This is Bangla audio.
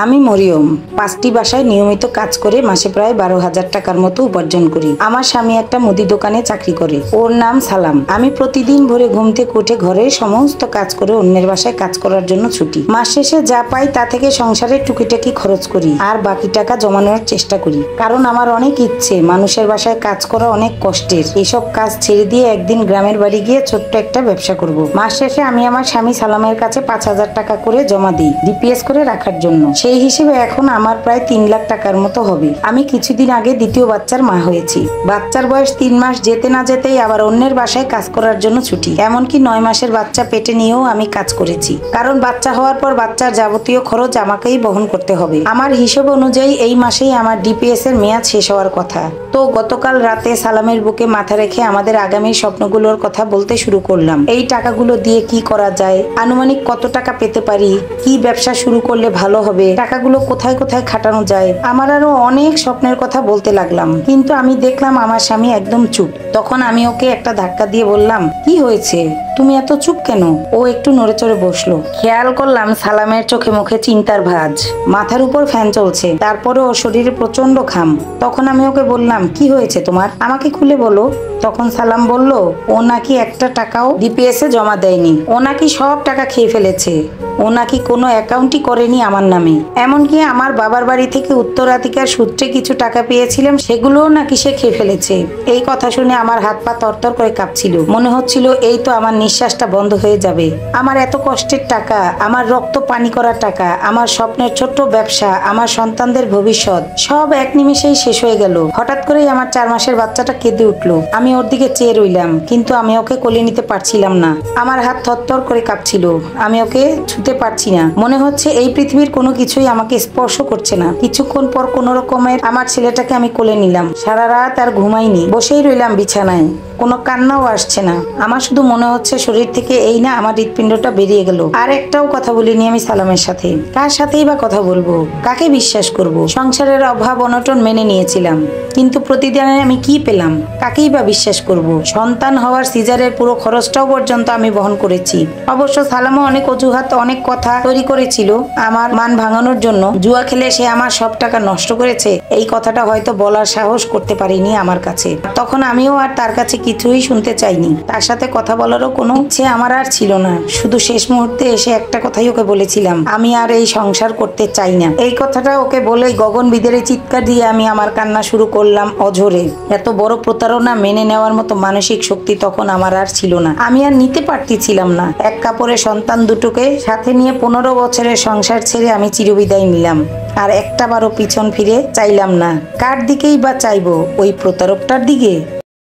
আমি মরিয়ম 5টি বাসায় নিয়মিত কাজ করে মাসে প্রায় 12,000 টাকার মতো উপার্জন করি। আমার স্বামী একটা মুদি দোকানে চাকরি করে, ওর নাম সালাম। আমি প্রতিদিন ভোরে ঘুম থেকে উঠে ঘরের সমস্ত কাজ করে অন্যের বাসায় কাজ করার জন্য ছুটি। মাস শেষে যা পাই তা থেকে সংসারের টুকিটাকি খরচ করি আর বাকি টাকা জমানোর চেষ্টা করি। কারণ আমার অনেক ইচ্ছে, মানুষের বাসায় কাজ করা অনেক কষ্টের। এসব কাজ ছেড়ে দিয়ে একদিন গ্রামের বাড়ি গিয়ে ছোট্ট একটা ব্যবসা করব। মাস শেষে আমি আমার স্বামী সালামের কাছে 5,000 টাকা করে জমা দিই ডিপিএস করে রাখার জন্য। সেই হিসেবে এখন আমার প্রায় 3 লাখ টাকার মতো হবে। আমি কিছুদিন আগে দ্বিতীয় বাচ্চার মা হয়েছি। বাচ্চার বয়স 3 মাস যেতে না যেতেই আবার অন্যের বাসায় কাজ করার জন্য ছুটি। এমনকি 9 মাসের বাচ্চা পেটে নিয়েও আমি কাজ করেছি, কারণ বাচ্চা হওয়ার পর বাচ্চার যাবতীয় খরচ আমাকেই বহন করতে হবে। আমার হিসেব অনুযায়ী এই মাসেই আমার ডিপিএস এর মেয়াদ শেষ হওয়ার কথা। তো গতকাল রাতে সালামের বুকে মাথা রেখে আমাদের আগামী স্বপ্নগুলোর কথা বলতে শুরু করলাম। এই টাকাগুলো দিয়ে কি করা যায়, আনুমানিক কত টাকা পেতে পারি, কি ব্যবসা শুরু করলে ভালো হবে, টাকাগুলো কোথায় কোথায় খাটানো যায়। আমার আরো অনেক স্বপ্নের কথা বলতে লাগলাম, কিন্তু আমি দেখলাম আমার স্বামী একদম চুপ। তখন আমি ওকে একটা ধাক্কা দিয়ে বললাম, কি হয়েছে, তুমি এত চুপ কেন? ও একটু নড়ে চড়ে বসলো। খেয়াল করলাম সালামের চোখে মুখে চিন্তার ভাঁজ। মাথার উপর ফ্যান চলছে, তারপরে ওর শরীরে প্রচন্ড ঘাম। তখন আমি ওকে বললাম, কি হয়েছে তোমার, আমাকে খুলে বলো। তখন সালাম বলল, ও নাকি একটা টাকাও ডিপিএস এ জমা দেয়নি, ও নাকি সব টাকা খেয়ে ফেলেছে, ও নাকি কোনো অ্যাকাউন্টই করেনি আমার নামে। এমনকি আমার বাবার বাড়ি থেকে উত্তরাধিকার সূত্রে কিছু টাকা পেয়েছিলাম, সেগুলোও নাকি সে খেয়ে ফেলেছে। এই কথা শুনে আমার হাত পা তরতর করে কাঁপছিল। মনে হচ্ছিল এই তো আমার নিঃশ্বাসটা বন্ধ হয়ে যাবে। আমার এত কষ্টের টাকা, আমার রক্ত পানি করা টাকা, আমার স্বপ্নের ছোট্ট ব্যবসা, আমার সন্তানদের ভবিষ্যৎ, সব এক নিমিষেই শেষ হয়ে গেল। হঠাৎ করেই আমার 4 মাসের বাচ্চাটা কেঁদে উঠলো। আমি ওর দিকে চেয়ে রইলাম, কিন্তু আমি ওকে কোলে নিতে পারছিলাম না। আমার হাত থরথর করে কাঁপছিল, আমি ওকে ছুতে পারছি না। মনে হচ্ছে এই পৃথিবীর কোনো কিছুই আমাকে স্পর্শ করছে না। কিছুক্ষণ পর কোনো রকমের আমার ছেলেটাকে আমি কোলে নিলাম। সারা রাত আর ঘুমাইনি, বসেই রইলাম বিছানায়, কোনো কান্নাও আসছে না। আমার শুধু মনে হচ্ছে শরীর থেকে এই না আমার হৃৎপিণ্ডটা বেরিয়ে গেল। আর একটাও কথা বলিনি আমি সালামের সাথে। কার সাথেই বা কথা বলবো, কাকে বিশ্বাস করব? সংসারের অভাব অনটন মেনে নিয়েছিলাম, কিন্তু প্রতিদিনে আমি কি পেলাম, কাকেই বা বিশ্বাস করব? সন্তান হওয়ার সিজারের পুরো খরচটাও পর্যন্ত আমি বহন করেছি। অবশ্য সালামও অনেক অজুহাত, অনেক কথা তৈরি করেছিল আমার মান ভাঙানোর জন্য। জুয়া খেলে সে আমার সব টাকা নষ্ট করেছে, এই কথাটা হয়তো বলার সাহস করতে পারিনি আমার কাছে। তখন আমিও আর তার কাছে কিছুই শুনতে চাইনি। তার সাথে কথা বলারও কোনো ইচ্ছে আমার আর ছিল না। শুধু শেষ মুহূর্তে এসে একটা কথাই ওকে বলেছিলাম, আমি আর এই সংসার করতে চাই না। এই কথাটা ওকে বলে গগন বিদারে চিৎকার দিয়ে আমি আমার কান্না শুরু করলাম অঝরে। এত বড় প্রতারণা মেনে নেওয়ার মতো মানসিক শক্তি তখন আমার আর ছিল না। আমি আর নিতে পারতেছিলাম না। এক কাপড়ে সন্তান দুটোকে সাথে নিয়ে 15 বছরের সংসার ছেড়ে আমি চিরবিদায় নিলাম। আর একটা বারও পিছন ফিরে চাইলাম না। কার দিকেই বা চাইবো, ওই প্রতারকটার দিকে?